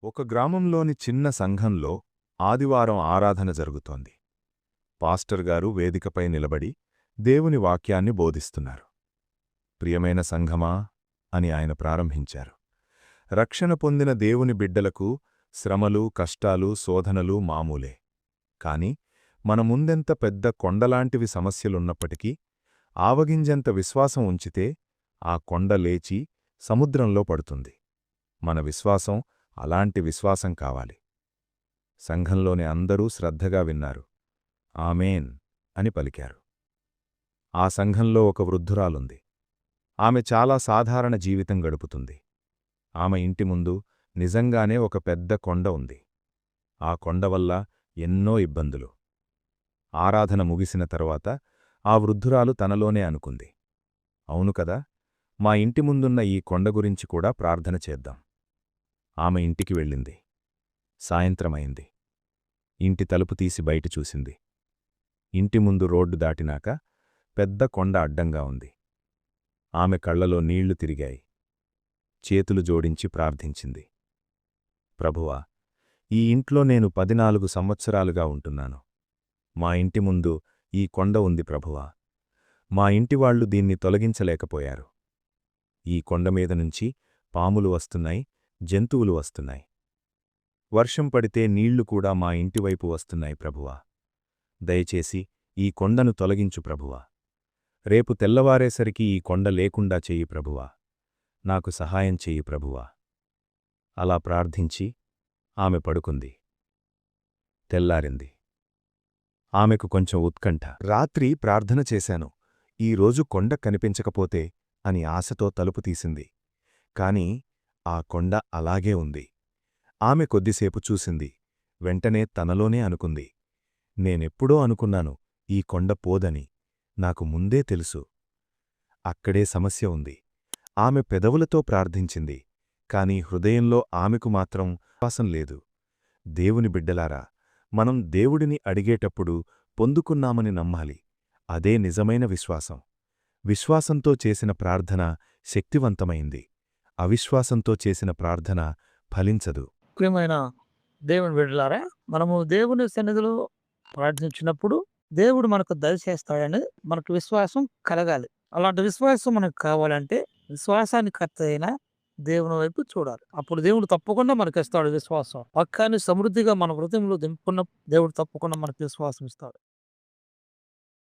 ఒక గ్రామంలోని చిన్న సంఘంలో ఆదివారం ఆరాధన జరుగుతోంది. పాస్టర్ గారు వేదికపై నిలబడి దేవుని వాక్యాన్ని బోధిస్తున్నారు. ప్రియమైన సంఘమా అని ఆయన ప్రారంభించారు. రక్షణ పొందిన దేవుని బిడ్డలకు శ్రమలు, కష్టాలు, శోధనలు మామూలే. కాని మన ముందెంత పెద్ద కొండలాంటివి సమస్యలున్నప్పటికీ ఆవగింజంత విశ్వాసం ఉంచితే ఆ కొండ లేచి సముద్రంలో పడుతుంది. మన విశ్వాసం అలాంటి విశ్వాసం కావాలి. సంఘంలోని అందరూ శ్రద్ధగా విన్నారు. ఆమేన్ అని పలికారు. ఆ సంఘంలో ఒక వృద్ధురాలుంది. ఆమె చాలా సాధారణ జీవితం గడుపుతుంది. ఆమె ఇంటి ముందు నిజంగానే ఒక పెద్ద కొండ ఉంది. ఆ కొండవల్ల ఎన్నో ఇబ్బందులు. ఆరాధన ముగిసిన తరువాత ఆ వృద్ధురాలు తనలోనే అనుకుంది, అవును కదా, మా ఇంటి ముందున్న ఈ కొండ గురించి కూడా ప్రార్థన చేద్దాం. ఆమె ఇంటికి వెళ్ళింది. సాయంత్రమైంది. ఇంటి తలుపు తీసి బయట చూసింది. ఇంటి ముందు రోడ్డు దాటినాక పెద్ద కొండ అడ్డంగా ఉంది. ఆమె కళ్లలో నీళ్లు తిరిగాయి. చేతులు జోడించి ప్రార్థించింది. ప్రభువా, ఈ ఇంట్లో నేను 14 సంవత్సరాలుగా ఉంటున్నాను. మా ఇంటి ముందు ఈ కొండ ఉంది ప్రభువా. మా ఇంటివాళ్లు దీన్ని తొలగించలేకపోయారు. ఈ కొండమీద నుంచి పాములు వస్తున్నాయి, జంతువులు వస్తున్నాయి. వర్షం పడితే నీళ్లు కూడా మా ఇంటివైపు వస్తున్నాయి ప్రభువా. దయచేసి ఈ కొండను తొలగించు ప్రభువా. రేపు తెల్లవారేసరికి ఈ కొండ లేకుండా చెయ్యి ప్రభువా. నాకు సహాయం చెయ్యి ప్రభువా. అలా ప్రార్థించి ఆమె పడుకుంది. తెల్లారింది. ఆమెకు కొంచెం ఉత్కంఠ. రాత్రి ప్రార్థన చేశాను, ఈరోజు కొండ కనిపించకపోతే అని ఆశతో తలుపు తీసింది. కాని ఆ కొండ అలాగే ఉంది. ఆమె కొద్దిసేపు చూసింది. వెంటనే తనలోనే అనుకుంది, నేనెప్పుడో అనుకున్నాను ఈ కొండ పోదని. నాకు ముందే తెలుసు. అక్కడే సమస్య ఉంది. ఆమె పెదవులతో ప్రార్థించింది, కాని హృదయంలో ఆమెకు మాత్రం విశ్వాసం లేదు. దేవుని బిడ్డలారా, మనం దేవుడిని అడిగేటప్పుడు పొందుకున్నామని నమ్మాలి. అదే నిజమైన విశ్వాసం. విశ్వాసంతో చేసిన ప్రార్థన శక్తివంతమైంది. అవిశ్వాసంతో చేసిన ప్రార్థన ఫలించదు. ప్రియమైన దేవుని బిడ్డలారా, మనము దేవుని సన్నిధిలో ప్రార్థించినప్పుడు దేవుడు మనకు దయచేస్తాడని మనకు విశ్వాసం కలగాలి. అలాంటి విశ్వాసం మనకు కావాలంటే విశ్వాసానికి కర్త అయిన దేవుని వైపు చూడాలి. అప్పుడు దేవుడు తప్పకుండా మనకి ఇస్తాడు విశ్వాసం. పక్కాని సమృద్ధిగా మన హృదయంలో దింపుకున్న దేవుడు తప్పకుండా మనకు విశ్వాసం ఇస్తాడు.